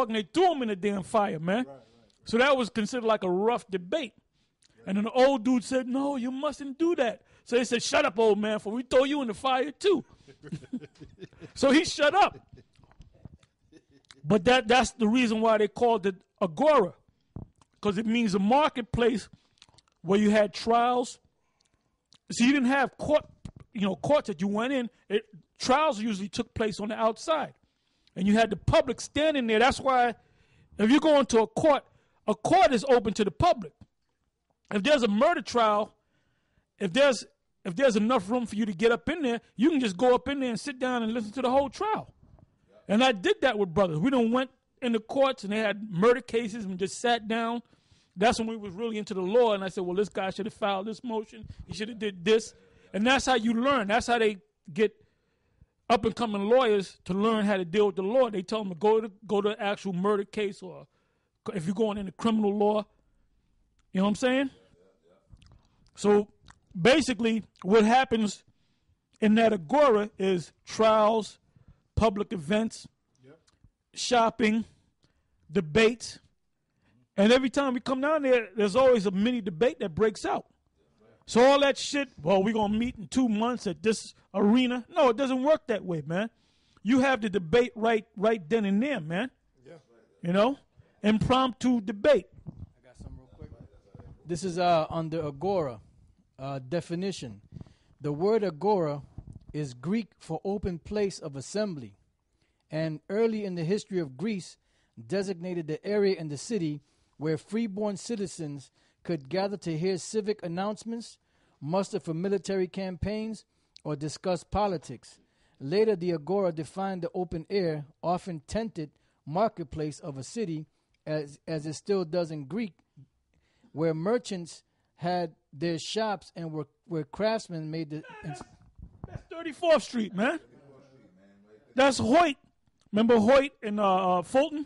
and they threw him in the damn fire, man. Right. So that was considered like a rough debate. Right. And then the old dude said, no, you mustn't do that. So they said, shut up, old man, for we throw you in the fire too. So he shut up. But that's the reason why they called it agora, because it means a marketplace where you had trials. So you didn't have courts that you went in. Trials usually took place on the outside. And you had the public standing there. That's why if you go into a court is open to the public. If there's a murder trial, if there's enough room for you to get up in there, you can just go up in there and sit down and listen to the whole trial. And I did that with brothers. We done went in the courts and they had murder cases and just sat down. That's when we was really into the law. And I said, well, this guy should have filed this motion. He should have did this. And that's how you learn. That's how they get up-and-coming lawyers to learn how to deal with the law. They tell them to go to actual murder case, or if you're going into criminal law. You know what I'm saying? So basically what happens in that agora is trials, public events, shopping, debates. And every time we come down there, there's always a mini debate that breaks out. So all that shit, well, we're going to meet in 2 months at this arena. No, it doesn't work that way, man. You have the debate right then and there, man. Yeah. You know? Impromptu debate. I got some real quick. This is under agora. Definition. The word agora is Greek for open place of assembly, and early in the history of Greece designated the area in the city where freeborn citizens could gather to hear civic announcements, muster for military campaigns, or discuss politics. Later, the agora defined the open air, often tented marketplace of a city, as it still does in Greek, where merchants had their shops and where craftsmen made the... That's 34th Street, man. That's Hoyt. Remember Hoyt in Fulton?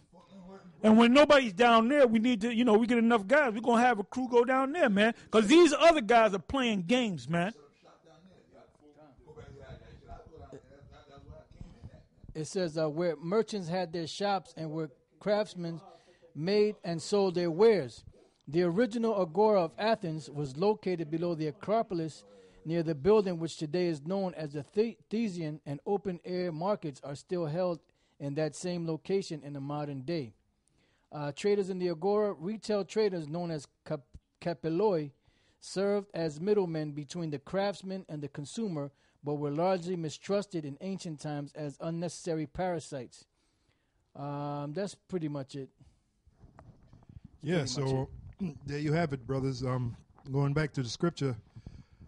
And when nobody's down there, we need to, we get enough guys. We're going to have a crew go down there, man. Because these other guys are playing games, man. It says where merchants had their shops and where craftsmen made and sold their wares. The original agora of Athens was located below the Acropolis near the building which today is known as the Thespian, and open-air markets are still held in that same location in the modern day. Traders in the agora, retail traders known as kapeloi, served as middlemen between the craftsman and the consumer, but were largely mistrusted in ancient times as unnecessary parasites. That's pretty much it. Yeah, so there you have it, brothers. Going back to the scripture.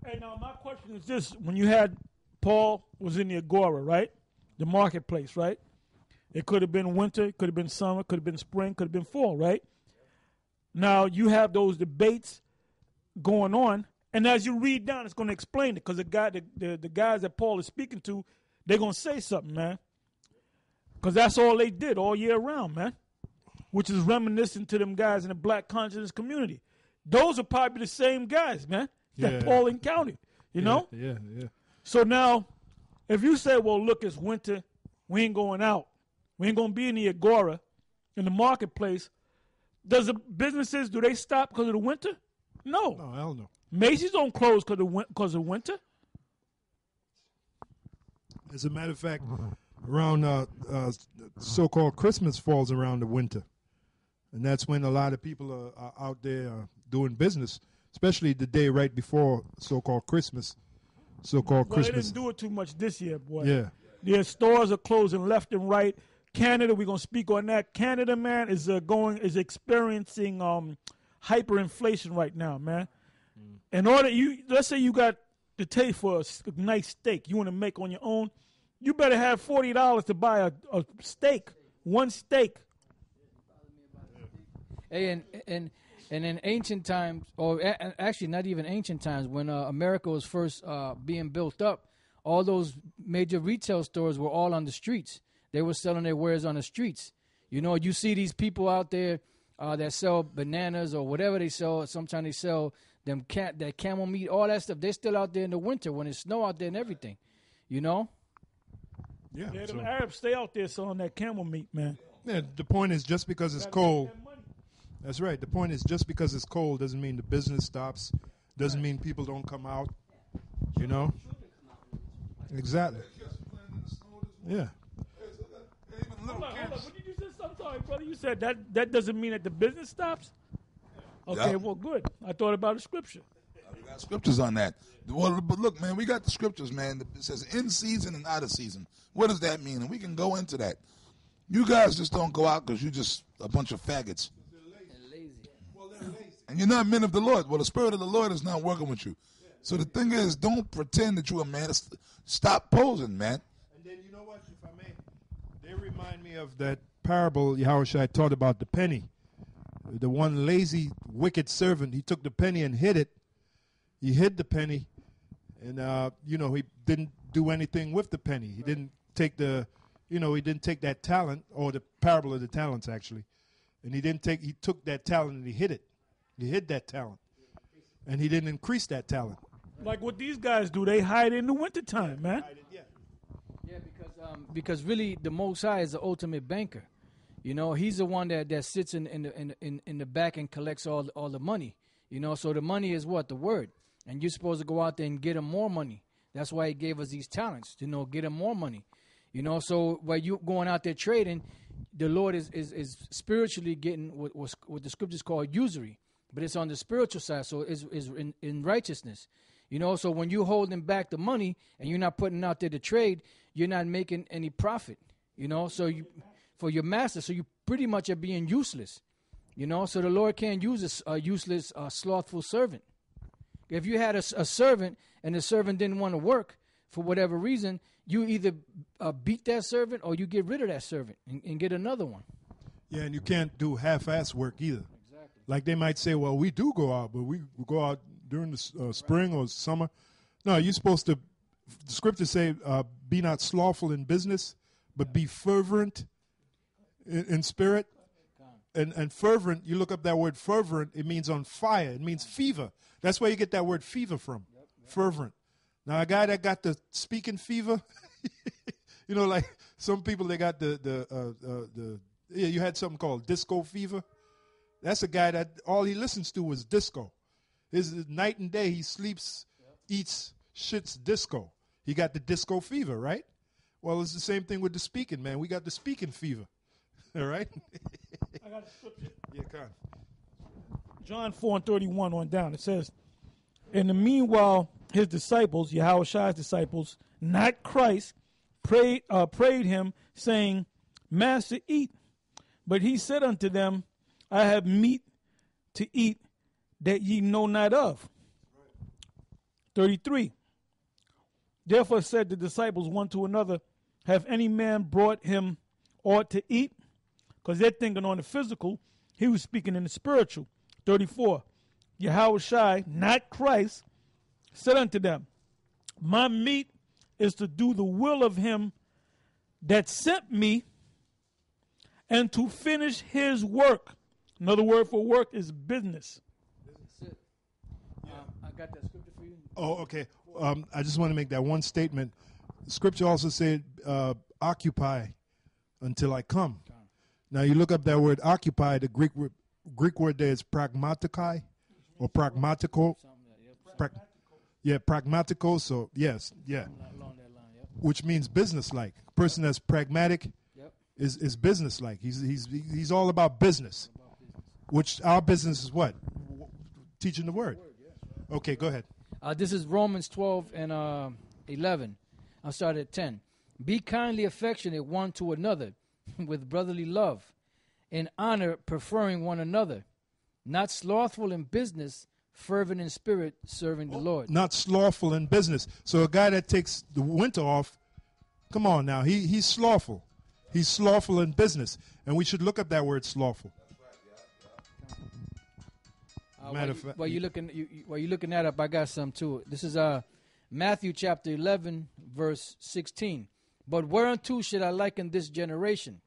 Hey, now my question is this. When you had Paul was in the agora, right? The marketplace, right? It could have been winter, it could have been summer, could have been spring, could have been fall, right? Now you have those debates going on, and as you read down, it's going to explain it, because the guys that Paul is speaking to, they're going to say something, man. Because that's all they did all year round, man, which is reminiscent to them guys in the black consciousness community. Those are probably the same guys, man, that Paul encountered, you know? Yeah. So now, if you say, well, look, it's winter, we ain't going out, we ain't going to be in the agora, in the marketplace, does the businesses, do they stop because of the winter? No. No, hell no. Macy's don't close because of winter. As a matter of fact, around so-called Christmas falls around the winter. And that's when a lot of people are out there doing business, especially the day right before so-called Christmas. Well, they didn't do it too much this year, boy. Yeah. Their stores are closing left and right. Canada, we're gonna speak on that. Canada, man, is experiencing hyperinflation right now, man. In order let's say you got the taste for a nice steak you want to make on your own, you better have $40 to buy a steak, one steak. Hey, and in ancient times, or actually not even ancient times, when America was first being built up, all those major retail stores were all on the streets. They were selling their wares on the streets. You see these people out there that sell bananas or whatever they sell. Sometimes they sell that camel meat, all that stuff. They're still out there in the winter when it's snow out there and everything. Yeah, the Arabs stay out there selling that camel meat, man. Yeah, the point is just because it's cold. That's right. The point is just because it's cold doesn't mean the business stops. Doesn't mean people don't come out. You know? Exactly. Yeah. Hold on. What did you say? I'm sorry, brother. You said that doesn't mean that the business stops? Okay, well, good. I thought about a scripture. We got scriptures on that. Well, but look, man, we got the scriptures, man. It says in season and out of season. What does that mean? And we can go into that. You guys just don't go out because you're just a bunch of faggots. And you're not men of the Lord. Well, the Spirit of the Lord is not working with you. So the thing is, don't pretend that you're a man. Stop posing, man. And then you know what, if I may, they remind me of that parable Yahushua taught about the penny. The one lazy, wicked servant, he took the penny and hid it. He hid the penny, and he didn't do anything with the penny. He didn't take he didn't take that talent, or the parable of the talents actually, and he took that talent and he hid it. He hid that talent, and he didn't increase that talent. Like what these guys do, they hide in the wintertime, man. Yeah, because really the Most High is the ultimate banker. You know, he's the one that sits in the back and collects all the money. You know, so the money is what? The word. And you're supposed to go out there and get him more money. That's why he gave us these talents, to get him more money. You know, so while you going out there trading, the Lord is spiritually getting what the scriptures call usury. But it's on the spiritual side, so it's in righteousness. You know, so when you're holding back the money and you're not putting out there to trade, you're not making any profit. You know, so for your master, so you pretty much are being useless. You know, so the Lord can't use a useless, slothful servant. If you had a servant and the servant didn't want to work for whatever reason, you either beat that servant or you get rid of that servant and get another one. Yeah, and you can't do half-ass work either. Exactly. Like they might say, well, we do go out, but we go out during the spring or summer. No, you're supposed to, the scriptures say, be not slothful in business, but be fervent in spirit. And fervent, you look up that word fervent, it means on fire. It means fever. That's where you get that word fever from, fervent. Now, a guy that got the speaking fever, like some people, they got you had something called disco fever. That's a guy that all he listens to is disco. His night and day, he sleeps, eats, shits disco. He got the disco fever, right? Well, it's the same thing with the speaking, man. We got the speaking fever, all right? I got a scripture. Yeah, come on. John 4:31 on down. It says, in the meanwhile, his disciples, Yahushua's disciples, not Christ, prayed him, saying, Master, eat. But he said unto them, I have meat to eat that ye know not of. 33. Therefore said the disciples one to another, have any man brought him aught to eat? Because they're thinking on the physical. He was speaking in the spiritual. 34. Yahushua, not Christ, said unto them, my meat is to do the will of him that sent me and to finish his work. Another word for work is business. That's it. I got that scripture for you. Oh, okay. I just want to make that one statement. Scripture also said, occupy until I come. Now, you look up that word occupy, the Greek word there is pragmatikai or pragmatiko. Pragmatiko. So, yes, yeah. Which means business-like. A person that's pragmatic is business-like. He's all about business. Which our business is what? Teaching the word. Okay, go ahead. This is Romans 12 and 11. I'll start at 10. Be kindly affectionate one to another with brotherly love, in honor preferring one another, not slothful in business, fervent in spirit, serving the Lord. Not slothful in business. So a guy that takes the winter off, come on now, he's slothful. He's slothful in business. And we should look up that word slothful. While you're looking that up, I got some too. This is Matthew chapter 11, verse 16. But whereunto should I liken this generation?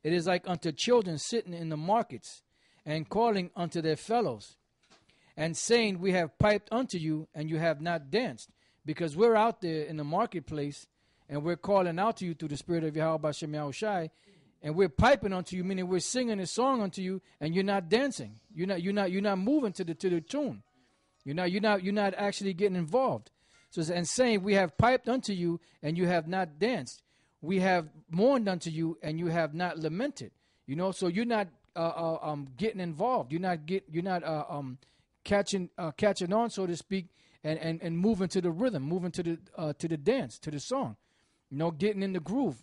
It is like unto children sitting in the markets and calling unto their fellows and saying, we have piped unto you and you have not danced. Because we're out there in the marketplace and we're calling out to you through the spirit of Yahweh Shem Yahushai, and we're piping unto you, meaning we're singing a song unto you, and you're not dancing. You're not moving to the tune. You're not actually getting involved. So and saying we have piped unto you, and you have not danced. We have mourned unto you, and you have not lamented. So you're not getting involved. You're not catching on, so to speak, and moving to the rhythm, moving to the dance, to the song. Getting in the groove.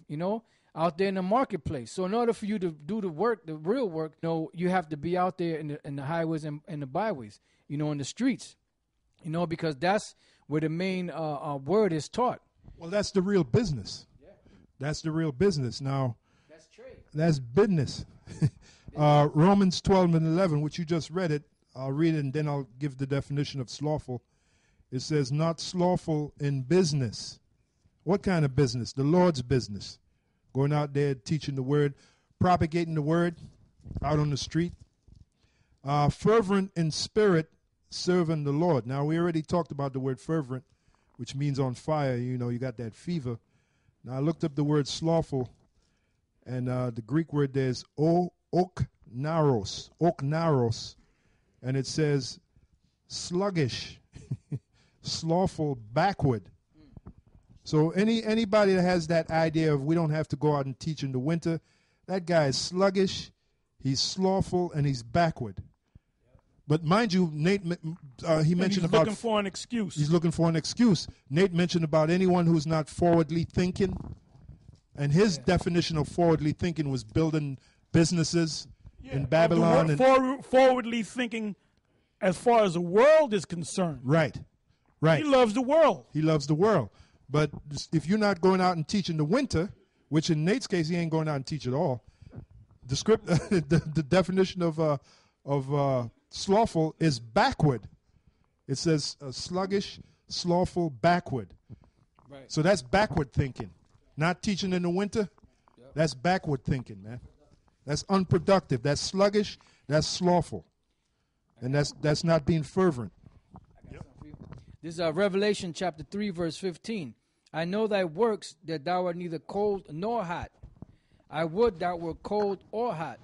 Out there in the marketplace. So in order for you to do the work, the real work, you have to be out there in the highways and the byways, in the streets, because that's where the main word is taught. Well, that's the real business. Yeah. That's the real business. Now, that's trade. That's business. Romans 12 and 11, which you just read it, I'll read it and then I'll give the definition of slothful. It says, not slothful in business. What kind of business? The Lord's business. Going out there teaching the word, propagating the word out on the street. Fervent in spirit, serving the Lord. Now, we already talked about the word fervent, which means on fire. You got that fever. Now, I looked up the word slothful, and the Greek word there is oknaros, and it says sluggish, slothful, backward. So anybody that has that idea of we don't have to go out and teach in the winter, that guy is sluggish, he's slothful, and he's backward. But mind you, Nate, he mentioned about... He's looking for an excuse. He's looking for an excuse. Nate mentioned about anyone who's not forwardly thinking, and his definition of forwardly thinking was building businesses in Babylon. Forwardly thinking as far as the world is concerned. Right. He loves the world. He loves the world. But if you're not going out and teaching the winter, which in Nate's case he ain't going out and teach at all, the definition of slothful is backward. It says sluggish, slothful, backward. Right. So that's backward thinking. Not teaching in the winter. Yep. That's backward thinking, man. That's unproductive. That's sluggish. That's slothful, and that's not being fervent. This is Revelation chapter 3, verse 15. I know thy works, that thou art neither cold nor hot. I would thou were cold or hot.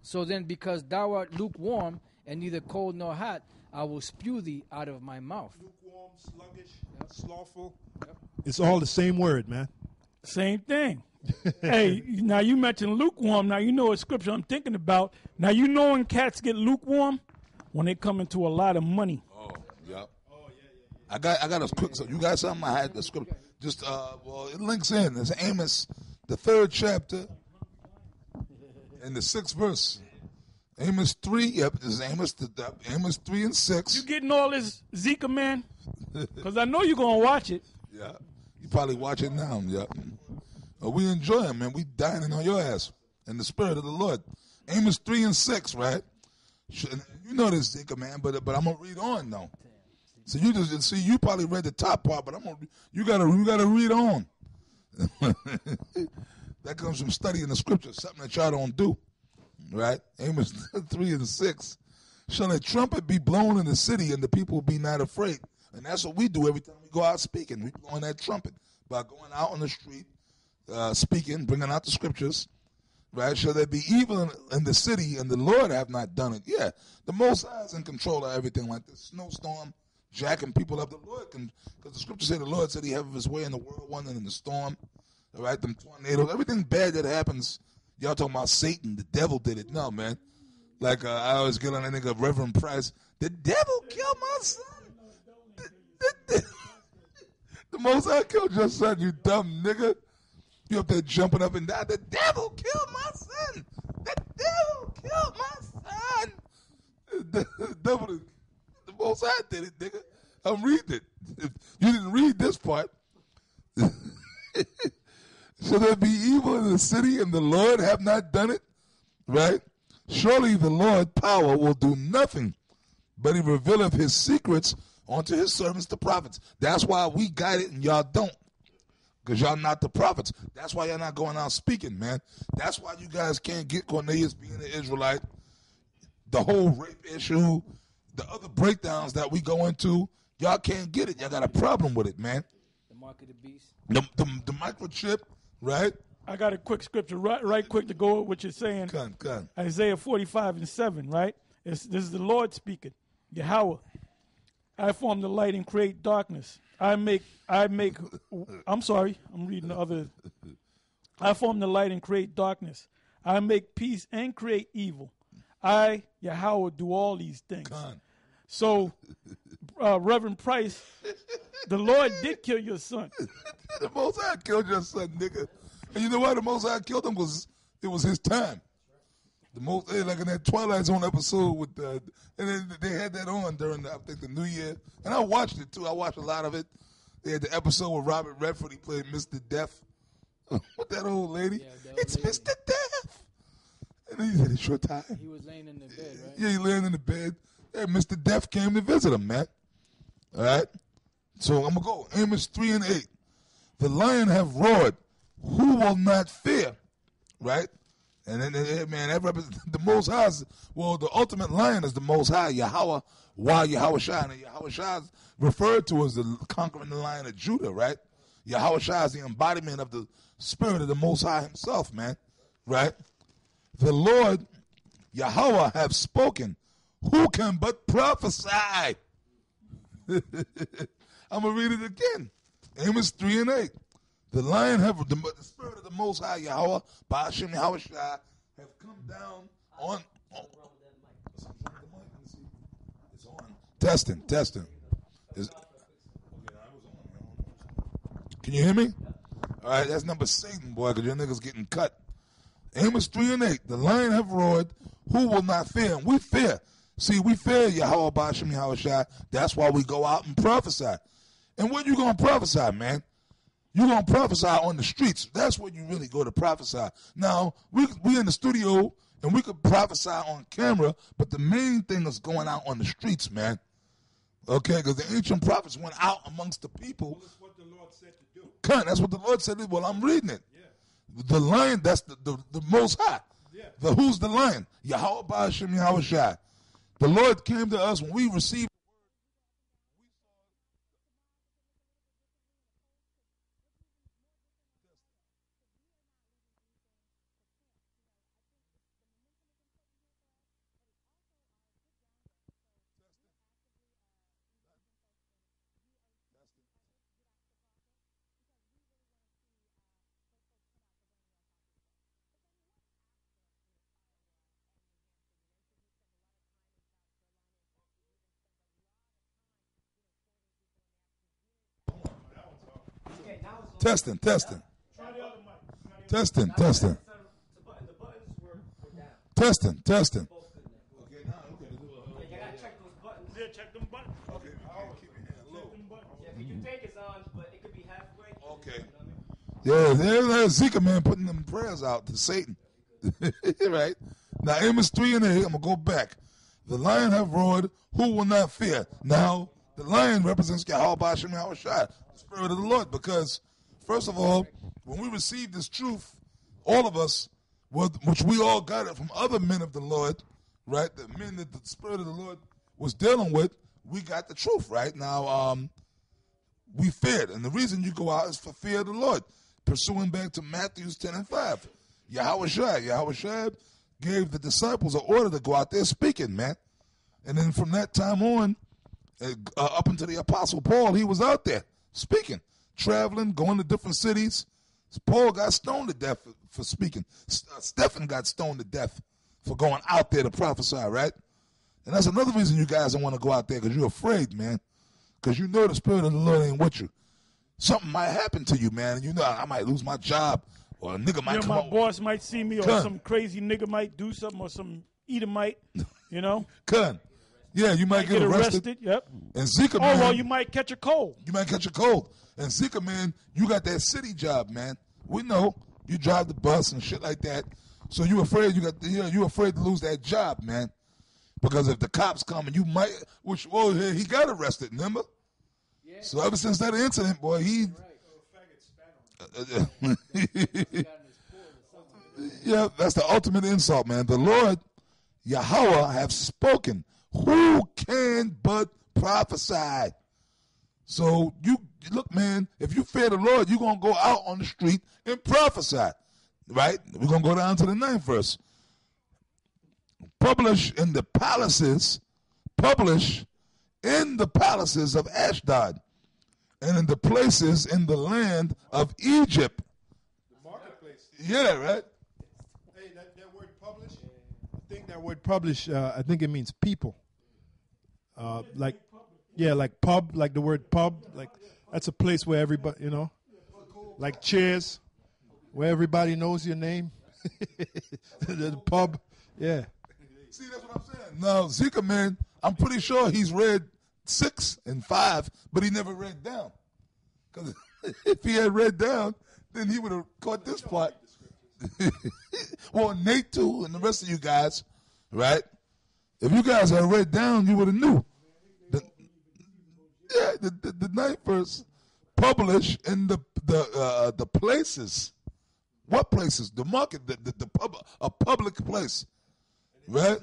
So then, because thou art lukewarm and neither cold nor hot, I will spew thee out of my mouth. Lukewarm, sluggish, slothful. Yep. It's all the same word, man. Same thing. Hey, now you mentioned lukewarm. Now you know what scripture I'm thinking about. Now you know when cats get lukewarm? When they come into a lot of money. Oh, yeah. I got a quick. So you got something? I had the script. Just it links in. It's Amos, the 3rd chapter, and the 6th verse. Amos 3. Yep, this is Amos 3 and 6. You getting all this Zika, man? Because I know you're gonna watch it. Yeah, you probably watch it now. Yep. We enjoy it, man. We dining on your ass in the spirit of the Lord. Amos 3 and 6, right? You know this, Zika, man. But I'm gonna read on though. So you probably read the top part, but you gotta read on. That comes from studying the scriptures, something that y'all don't do, right? Amos 3 and 6. Shall a trumpet be blown in the city, and the people be not afraid? And that's what we do every time we go out speaking. We blowing that trumpet by going out on the street, speaking, bringing out the scriptures. Right? Shall there be evil in the city, and the Lord have not done it? Yeah, the Most High is in control of everything, like the snowstorm jacking people up. The Lord can, because the scripture said the Lord said he have his way in the whirlwind and in the storm. All right, them tornadoes, everything bad that happens. Y'all talking about Satan, the devil did it. No, man. Like I always get on that nigga Reverend Price. The devil killed my son. The Most High killed your son, you dumb nigga. You up there jumping up and down. The devil killed my son. The devil killed my son. The devil, the Most High did it, nigga. I'm reading it. If you didn't read this part. Shall there be evil in the city, and the Lord have not done it? Right? Surely the Lord's power will do nothing, but he revealeth his secrets unto his servants, the prophets. That's why we got it and y'all don't. Because y'all not the prophets. That's why y'all not going out speaking, man. That's why you guys can't get Cornelius being an Israelite. The whole rape issue, the other breakdowns that we go into, y'all can't get it. Y'all got a problem with it, man. The mark of the beast. The microchip, right? I got a quick scripture, right quick to go with what you're saying. Come. Isaiah 45:7, right? This is the Lord speaking. Yahweh, I form the light and create darkness. I'm sorry, I'm reading the other. I form the light and create darkness. I make peace and create evil. I, Yahweh, do all these things. So, Reverend Price, the Lord did kill your son. The Most High killed your son, nigga. And you know why the Most High killed him? It was his time. Like in that Twilight Zone episode with and then they had that on during I think the New Year, and I watched it too. I watched a lot of it. They had the episode with Robert Redford. He played Mr. Death with that old lady. Yeah, it's lady. Mr. Death. And then he said, "It's your time." He was laying in the bed, right? Yeah, he laying in the bed. Yeah, Mr. Death came to visit him, man. All right. So I'm gonna go Amos 3:8. The lion have roared. Who will not fear? Right. And then, man, that represents the Most High. The ultimate lion is the Most High, Yahweh, Yahweh Shai. And Yahweh Shai is referred to as the conquering the lion of Judah, right? Yahweh Shai is the embodiment of the spirit of the Most High himself, man, right? The Lord, Yahweh, have spoken. Who can but prophesy? I'm going to read it again. Amos 3:8. The lion the spirit of the Most High, Yahweh, by Hashem Yahweh Shai, have come down on. It's on. Testing. Can you hear me? All right, that's number Satan, boy, because your niggas getting cut. Amos 3:8. The lion have roared. Who will not fear? And we fear. See, we fear Yahweh, by Hashem Yahweh Shai. That's why we go out and prophesy. And what you going to prophesy, man? You're going to prophesy on the streets. That's where you really go to prophesy. Now, we in the studio, and we could prophesy on camera, but the main thing is going out on the streets, man. Okay, because the ancient prophets went out amongst the people. Well, that's what the Lord said to do. That's what the Lord said. Well, I'm reading it. Yeah. The lion, that's the Most High. Yeah. Who's the lion? Yahweh by Hashem Yahweh Shai. The Lord came to us when we received. Testing. Testing. The buttons were down. Testing. Okay, now, okay. Yeah, you gotta check those buttons. Yeah, check them buttons. Okay, keep your hand low. Yeah, you think it's on, but it could be halfway. Okay. You know what I mean? Yeah, there's Zika man putting them prayers out to Satan. Right? Now, Amos 3:8, I'm going to go back. The lion have roared, who will not fear? Now, the lion represents Yahweh Bashem Yahweh Shai, the Spirit of the Lord, because, first of all, when we received this truth, all of us, which we all got it from other men of the Lord, right? The men that the Spirit of the Lord was dealing with, we got the truth, right? Now, we feared, and the reason you go out is for fear of the Lord. Pursuing back to Matthew 10:5. Yahweh Shai gave the disciples an order to go out there speaking, man. And then from that time on, up until the Apostle Paul, he was out there speaking, traveling, going to different cities. Paul got stoned to death for speaking. Stephen got stoned to death for going out there to prophesy, right? And that's another reason you guys don't want to go out there, because you're afraid, man. Because you know the Spirit of the Lord ain't with you. Something might happen to you, man. And you know I might lose my job, or a nigga might come my up. boss might see me, or some crazy nigga might do something, or some Edomite, you know? Yeah, you might get arrested. Yep. And Zika, man. Well, you might catch a cold. You might catch a cold. And Zika, man, you got that city job, man. We know you drive the bus and shit like that. So you afraid you afraid to lose that job, man. Because if the cops come and you might, he got arrested, remember? Yeah. So ever since that incident, boy, he. Yeah, that's the ultimate insult, man. The Lord, Yahweh, have spoken. Who can but prophesy? So you look, man, if you fear the Lord, you're going to go out on the street and prophesy. right? We're going to go down to the 9th verse. Publish in the palaces of Ashdod, and in the places in the land of Egypt. The marketplace. Yeah, right? Hey, that word publish, I think that word publish, I think it means people. Like pub, like the word pub, like that's a place where everybody, you know, like Cheers, where everybody knows your name. The pub, yeah. See, that's what I'm saying. Now, Zika, man, I'm pretty sure he's read 6 and 5, but he never read down. Because if he had read down, then he would have caught this part. Well, Nate, too, and the rest of you guys, right? If you guys had read down, you would have knew. The 9th verse, publish in the places. What places? The market, a public place. Right?